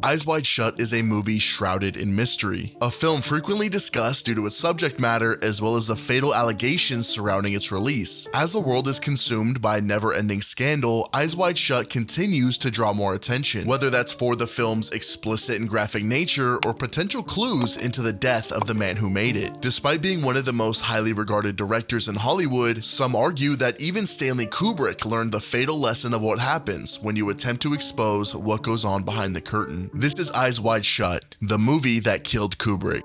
Eyes Wide Shut is a movie shrouded in mystery, a film frequently discussed due to its subject matter as well as the fatal allegations surrounding its release. As the world is consumed by a never-ending scandal, Eyes Wide Shut continues to draw more attention, whether that's for the film's explicit and graphic nature or potential clues into the death of the man who made it. Despite being one of the most highly regarded directors in Hollywood, some argue that even Stanley Kubrick learned the fatal lesson of what happens when you attempt to expose what goes on behind the curtain. This is Eyes Wide Shut, the movie that killed Kubrick.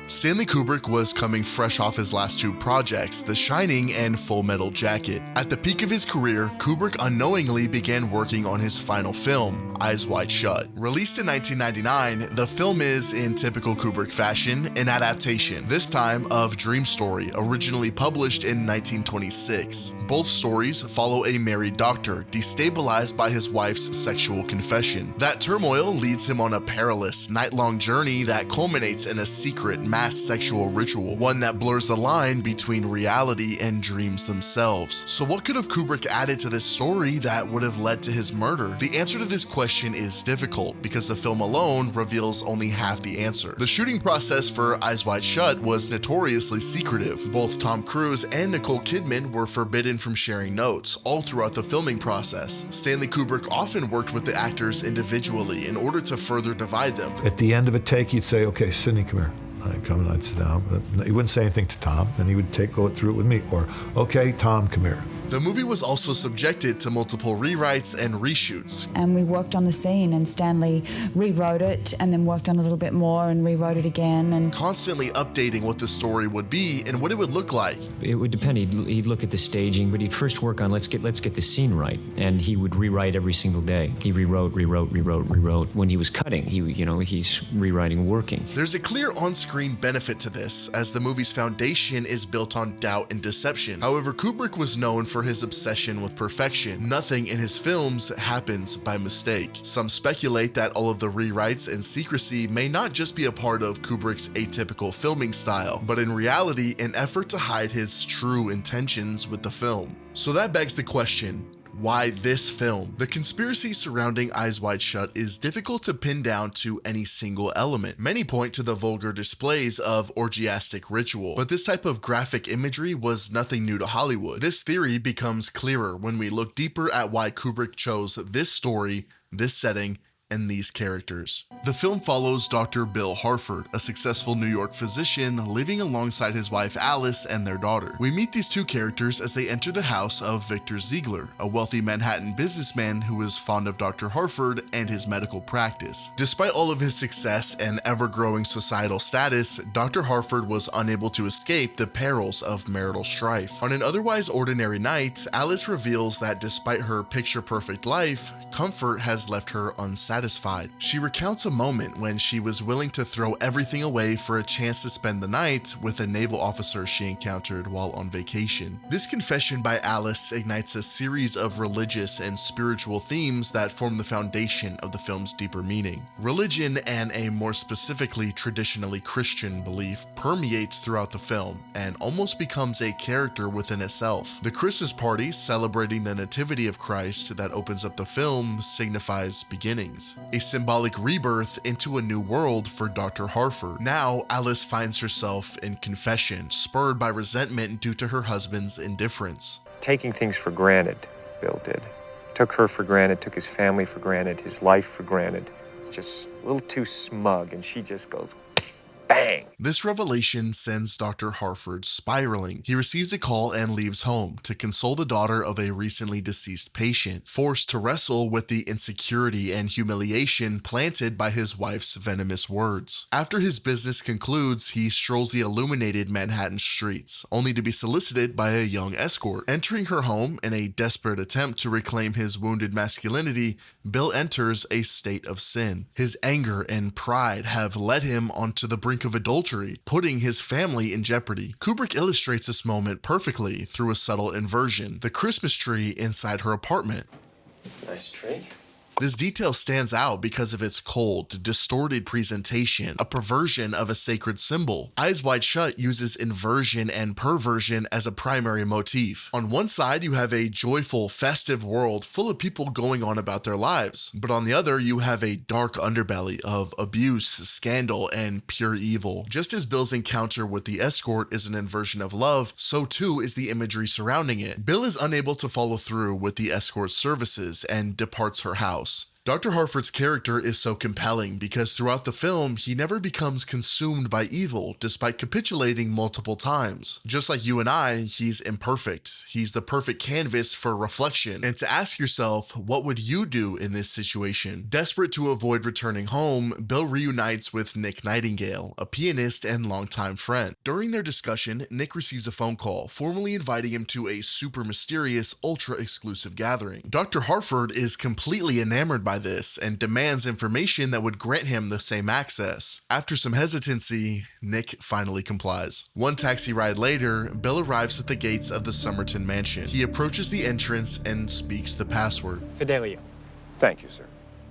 Stanley Kubrick was coming fresh off his last two projects, The Shining and Full Metal Jacket. At the peak of his career, Kubrick unknowingly began working on his final film, Eyes Wide Shut. Released in 1999, the film is, in typical Kubrick fashion, an adaptation, this time of Dream Story, originally published in 1926. Both stories follow a married doctor, destabilized by his wife's sexual confession. That turmoil leads him on a perilous, night-long journey that culminates in a secret, mass sexual ritual, one that blurs the line between reality and dreams themselves. So what could have Kubrick added to this story that would have led to his murder? The answer to this question is difficult because the film alone reveals only half the answer. The shooting process for Eyes Wide Shut was notoriously secretive. Both Tom Cruise and Nicole Kidman were forbidden from sharing notes all throughout the filming process. Stanley Kubrick often worked with the actors individually in order to further divide them. At the end of a take, you'd say, okay, Sidney, come here. I'd come and I'd sit down. But he wouldn't say anything to Tom, and he would go through it with me. Or, okay, Tom, come here. The movie was also subjected to multiple rewrites and reshoots. And we worked on the scene, and Stanley rewrote it and then worked on it a little bit more and rewrote it again. And constantly updating what the story would be and what it would look like. It would depend. He'd look at the staging, but he'd first work on let's get the scene right, and he would rewrite every single day. He rewrote. When he was cutting, he's rewriting, working. There's a clear on-screen benefit to this, as the movie's foundation is built on doubt and deception. However, Kubrick was known for his obsession with perfection. Nothing in his films happens by mistake. Some speculate that all of the rewrites and secrecy may not just be a part of Kubrick's atypical filming style, but in reality an effort to hide his true intentions with the film. So that begs the question, why this film? The conspiracy surrounding Eyes Wide Shut is difficult to pin down to any single element. Many point to the vulgar displays of orgiastic ritual, but this type of graphic imagery was nothing new to Hollywood. This theory becomes clearer when we look deeper at why Kubrick chose this story, this setting, and these characters. The film follows Dr. Bill Harford, a successful New York physician living alongside his wife Alice and their daughter. We meet these two characters as they enter the house of Victor Ziegler, a wealthy Manhattan businessman who is fond of Dr. Harford and his medical practice. Despite all of his success and ever-growing societal status, Dr. Harford was unable to escape the perils of marital strife. On an otherwise ordinary night, Alice reveals that despite her picture-perfect life, comfort has left her unsatisfied. She recounts a moment when she was willing to throw everything away for a chance to spend the night with a naval officer she encountered while on vacation. This confession by Alice ignites a series of religious and spiritual themes that form the foundation of the film's deeper meaning. Religion, and a more specifically traditionally Christian belief, permeates throughout the film and almost becomes a character within itself. The Christmas party celebrating the Nativity of Christ that opens up the film signifies beginnings, a symbolic rebirth into a new world for Dr. Harford. Now, Alice finds herself in confession, spurred by resentment due to her husband's indifference. Taking things for granted, Bill did. Took her for granted, took his family for granted, his life for granted. It's just a little too smug, and she just goes, bang! This revelation sends Dr. Harford spiraling. He receives a call and leaves home to console the daughter of a recently deceased patient, forced to wrestle with the insecurity and humiliation planted by his wife's venomous words. After his business concludes, he strolls the illuminated Manhattan streets, only to be solicited by a young escort. Entering her home in a desperate attempt to reclaim his wounded masculinity, Bill enters a state of sin. His anger and pride have led him onto the brink of adultery, putting his family in jeopardy. Kubrick illustrates this moment perfectly through a subtle inversion: the Christmas tree inside her apartment. Nice tree. This detail stands out because of its cold, distorted presentation, a perversion of a sacred symbol. Eyes Wide Shut uses inversion and perversion as a primary motif. On one side, you have a joyful, festive world full of people going on about their lives, but on the other, you have a dark underbelly of abuse, scandal, and pure evil. Just as Bill's encounter with the escort is an inversion of love, so too is the imagery surrounding it. Bill is unable to follow through with the escort's services and departs her house. Dr. Harford's character is so compelling because throughout the film, he never becomes consumed by evil despite capitulating multiple times. Just like you and I, he's imperfect. He's the perfect canvas for reflection. And to ask yourself, what would you do in this situation? Desperate to avoid returning home, Bill reunites with Nick Nightingale, a pianist and longtime friend. During their discussion, Nick receives a phone call, formally inviting him to a super mysterious, ultra-exclusive gathering. Dr. Harford is completely enamored by this and demands information that would grant him the same access. After some hesitancy, Nick finally complies. One taxi ride later, Bill arrives at the gates of the Somerton mansion. He approaches the entrance and speaks the password. Fidelio. Thank you, sir.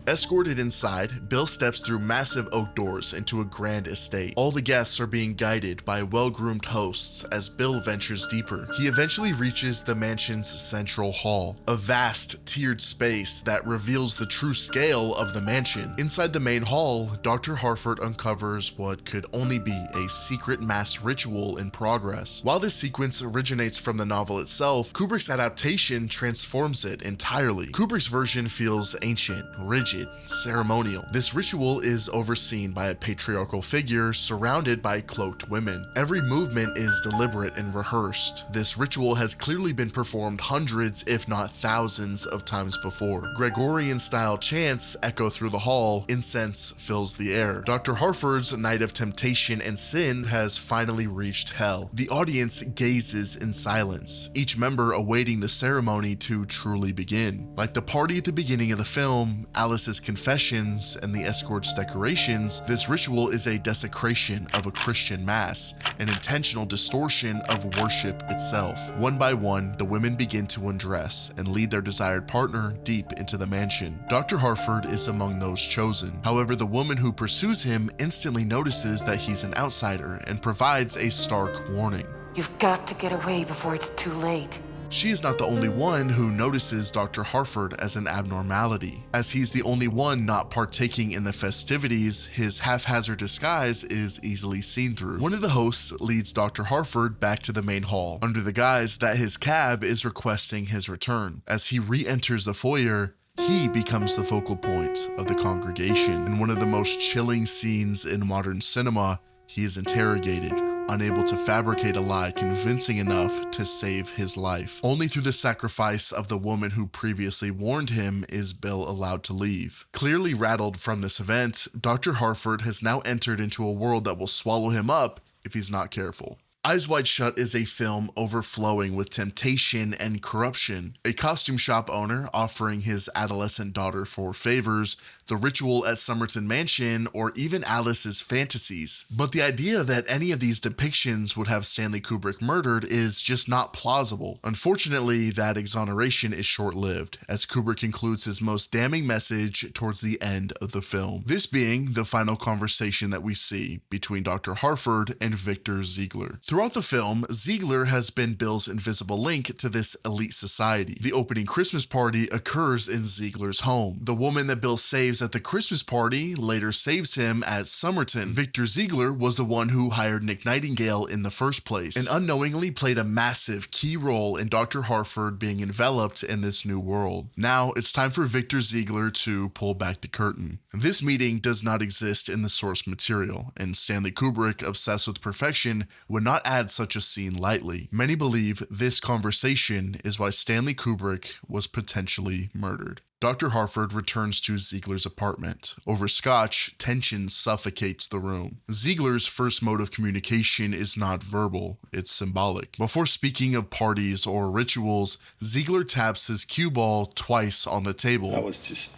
Escorted inside, Bill steps through massive oak doors into a grand estate. All the guests are being guided by well-groomed hosts as Bill ventures deeper. He eventually reaches the mansion's central hall, a vast, tiered space that reveals the true scale of the mansion. Inside the main hall, Dr. Harford uncovers what could only be a secret mass ritual in progress. While this sequence originates from the novel itself, Kubrick's adaptation transforms it entirely. Kubrick's version feels ancient, rigid, ceremonial. This ritual is overseen by a patriarchal figure surrounded by cloaked women. Every movement is deliberate and rehearsed. This ritual has clearly been performed hundreds, if not thousands, of times before. Gregorian-style chants echo through the hall. Incense fills the air. Dr. Harford's night of temptation and sin has finally reached hell. The audience gazes in silence, each member awaiting the ceremony to truly begin. Like the party at the beginning of the film, Alice's confessions, and the escort's decorations, this ritual is a desecration of a Christian mass, an intentional distortion of worship itself. One by one, the women begin to undress and lead their desired partner deep into the mansion. Dr. Harford is among those chosen. However, the woman who pursues him instantly notices that he's an outsider and provides a stark warning. You've got to get away before it's too late. She is not the only one who notices Dr. Harford as an abnormality. As he's the only one not partaking in the festivities, his haphazard disguise is easily seen through. One of the hosts leads Dr. Harford back to the main hall, under the guise that his cab is requesting his return. As he re-enters the foyer, he becomes the focal point of the congregation. In one of the most chilling scenes in modern cinema, he is interrogated, unable to fabricate a lie convincing enough to save his life. Only through the sacrifice of the woman who previously warned him is Bill allowed to leave. Clearly rattled from this event, Dr. Harford has now entered into a world that will swallow him up if he's not careful. Eyes Wide Shut is a film overflowing with temptation and corruption. A costume shop owner offering his adolescent daughter for favors, the ritual at Somerton Mansion, or even Alice's fantasies. But the idea that any of these depictions would have Stanley Kubrick murdered is just not plausible. Unfortunately, that exoneration is short-lived, as Kubrick concludes his most damning message towards the end of the film. This being the final conversation that we see between Dr. Harford and Victor Ziegler. Throughout the film, Ziegler has been Bill's invisible link to this elite society. The opening Christmas party occurs in Ziegler's home. The woman that Bill saves at the Christmas party later saves him at Somerton. Victor Ziegler was the one who hired Nick Nightingale in the first place, and unknowingly played a massive key role in Dr. Harford being enveloped in this new world. Now, it's time for Victor Ziegler to pull back the curtain. This meeting does not exist in the source material, and Stanley Kubrick, obsessed with perfection, would not add such a scene lightly. Many believe this conversation is why Stanley Kubrick was potentially murdered. Dr. Harford returns to Ziegler's apartment. Over scotch, tension suffocates the room. Ziegler's first mode of communication is not verbal, it's symbolic. Before speaking of parties or rituals, Ziegler taps his cue ball twice on the table. That was just...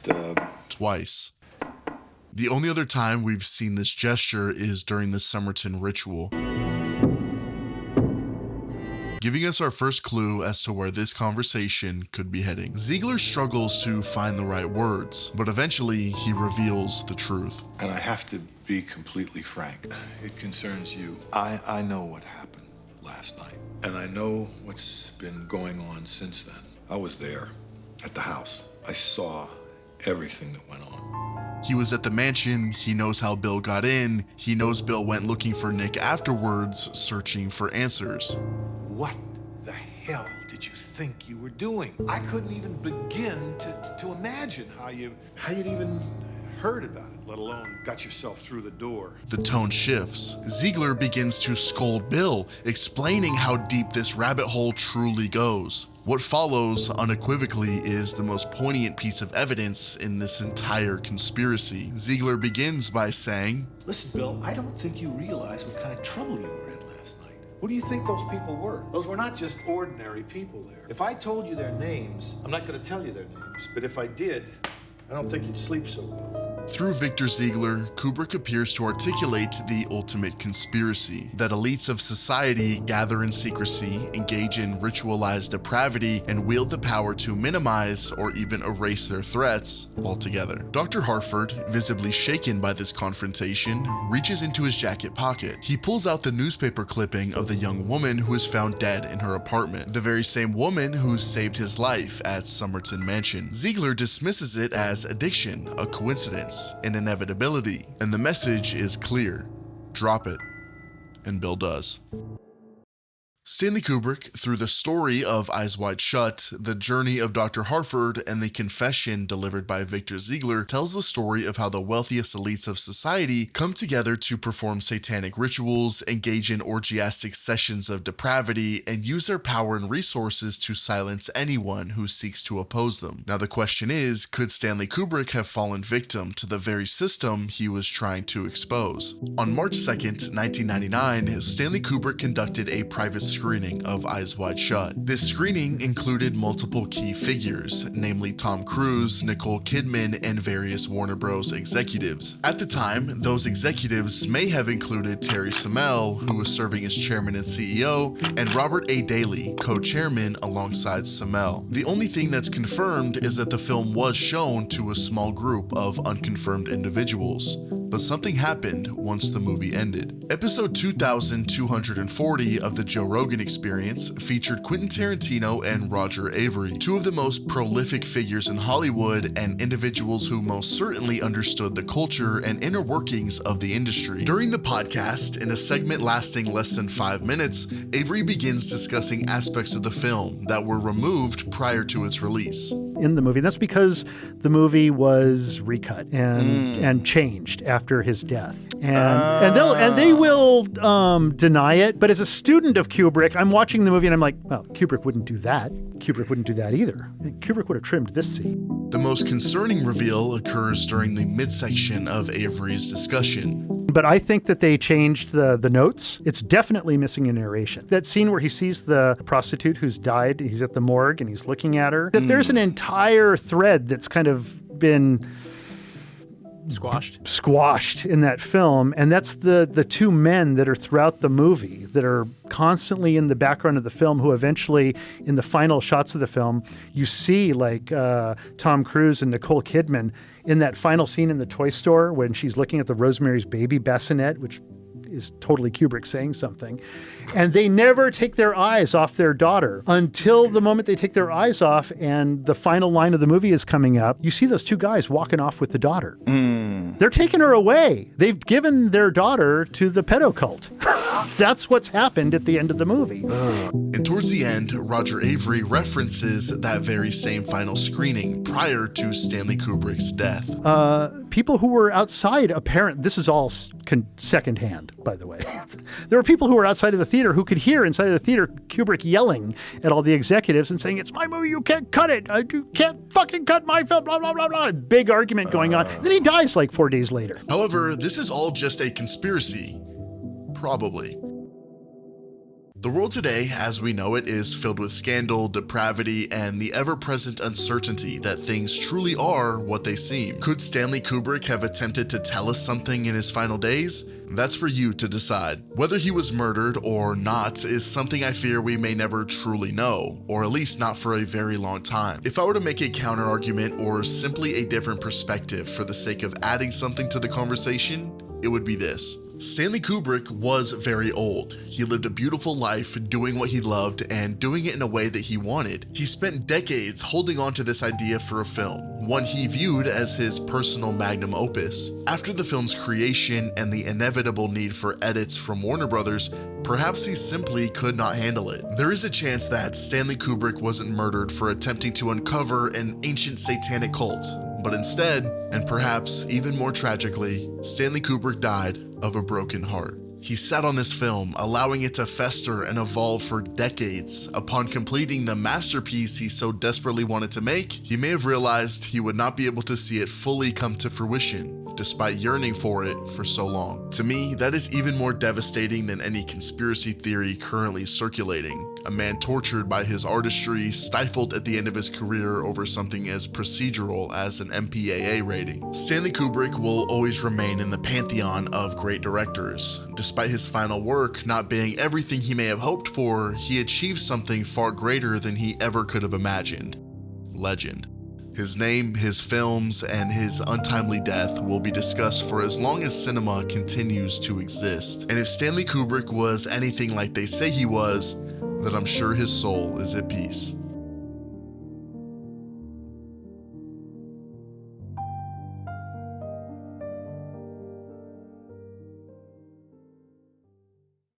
Twice. The only other time we've seen this gesture is during the Somerton ritual. Giving us our first clue as to where this conversation could be heading. Ziegler struggles to find the right words, but eventually he reveals the truth. And I have to be completely frank. It concerns you. I know what happened last night, and I know what's been going on since then. I was there at the house. I saw everything that went on. He was at the mansion, he knows how Bill got in, he knows Bill went looking for Nick afterwards, searching for answers. What the hell did you think you were doing? I couldn't even begin to imagine how you'd even heard about it, let alone got yourself through the door. The tone shifts. Ziegler begins to scold Bill, explaining how deep this rabbit hole truly goes. What follows, unequivocally, is the most poignant piece of evidence in this entire conspiracy. Ziegler begins by saying, Listen, Bill, I don't think you realize what kind of trouble you were in last night. Who do you think those people were? Those were not just ordinary people there. If I told you their names, I'm not going to tell you their names, but if I did, I don't think you'd sleep so well. Through Victor Ziegler, Kubrick appears to articulate the ultimate conspiracy, that elites of society gather in secrecy, engage in ritualized depravity, and wield the power to minimize or even erase their threats altogether. Dr. Harford, visibly shaken by this confrontation, reaches into his jacket pocket. He pulls out the newspaper clipping of the young woman who was found dead in her apartment, the very same woman who saved his life at Somerton Mansion. Ziegler dismisses it as addiction, a coincidence, an inevitability, and the message is clear. Drop it. And Bill does. Stanley Kubrick, through the story of Eyes Wide Shut, the journey of Dr. Harford, and the confession delivered by Victor Ziegler, tells the story of how the wealthiest elites of society come together to perform satanic rituals, engage in orgiastic sessions of depravity, and use their power and resources to silence anyone who seeks to oppose them. Now the question is, could Stanley Kubrick have fallen victim to the very system he was trying to expose? On March 2nd, 1999, Stanley Kubrick conducted a private screening of Eyes Wide Shut. This screening included multiple key figures, namely Tom Cruise, Nicole Kidman, and various Warner Bros. Executives. At the time, those executives may have included Terry Semel, who was serving as chairman and CEO, and Robert A. Daly, co-chairman alongside Semel. The only thing that's confirmed is that the film was shown to a small group of unconfirmed individuals. But something happened once the movie ended. Episode 2240 of the Joe Rogan Experience featured Quentin Tarantino and Roger Avery, two of the most prolific figures in Hollywood and individuals who most certainly understood the culture and inner workings of the industry. During the podcast, in a segment lasting less than 5 minutes, Avery begins discussing aspects of the film that were removed prior to its release. In the movie, that's because the movie was recut and changed after his death, and they will deny it. But as a student of Kubrick, I'm watching the movie and I'm like, well, Kubrick wouldn't do that. Kubrick wouldn't do that either. Kubrick would have trimmed this scene. The most concerning reveal occurs during the midsection of Avery's discussion. But I think that they changed the notes. It's definitely missing a narration. That scene where he sees the prostitute who's died, he's at the morgue and he's looking at her, that there's an entire thread that's kind of been squashed in that film. And that's the two men that are throughout the movie that are constantly in the background of the film, who eventually in the final shots of the film, you see like Tom Cruise and Nicole Kidman in that final scene in the toy store when she's looking at the Rosemary's Baby bassinet, which is totally Kubrick saying something. And they never take their eyes off their daughter until the moment they take their eyes off and the final line of the movie is coming up. You see those two guys walking off with the daughter. They're taking her away. They've given their daughter to the pedo cult. That's what's happened at the end of the movie. And towards the end, Roger Avery references that very same final screening prior to Stanley Kubrick's death. People who were outside, this is all secondhand, by the way. There were people who were outside of the theater who could hear inside of the theater Kubrick yelling at all the executives and saying, "It's my movie, you can't cut it. You can't fucking cut my film, blah, blah, blah, blah." Big argument going on. Then he dies like 4 days later. However, this is all just a conspiracy. Probably. The world today, as we know it, is filled with scandal, depravity, and the ever-present uncertainty that things truly are what they seem. Could Stanley Kubrick have attempted to tell us something in his final days? That's for you to decide. Whether he was murdered or not is something I fear we may never truly know, or at least not for a very long time. If I were to make a counter argument or simply a different perspective for the sake of adding something to the conversation, it would be this. Stanley Kubrick was very old. He lived a beautiful life doing what he loved and doing it in a way that he wanted. He spent decades holding on to this idea for a film, one he viewed as his personal magnum opus. After the film's creation and the inevitable need for edits from Warner Brothers, perhaps he simply could not handle it. There is a chance that Stanley Kubrick wasn't murdered for attempting to uncover an ancient satanic cult, but instead, and perhaps even more tragically, Stanley Kubrick died of a broken heart. He sat on this film, allowing it to fester and evolve for decades. Upon completing the masterpiece he so desperately wanted to make, he may have realized he would not be able to see it fully come to fruition, despite yearning for it for so long. To me, that is even more devastating than any conspiracy theory currently circulating. A man tortured by his artistry, stifled at the end of his career over something as procedural as an MPAA rating. Stanley Kubrick will always remain in the pantheon of great directors. Despite his final work not being everything he may have hoped for, he achieved something far greater than he ever could have imagined. Legend. His name, his films, and his untimely death will be discussed for as long as cinema continues to exist. And if Stanley Kubrick was anything like they say he was, then I'm sure his soul is at peace.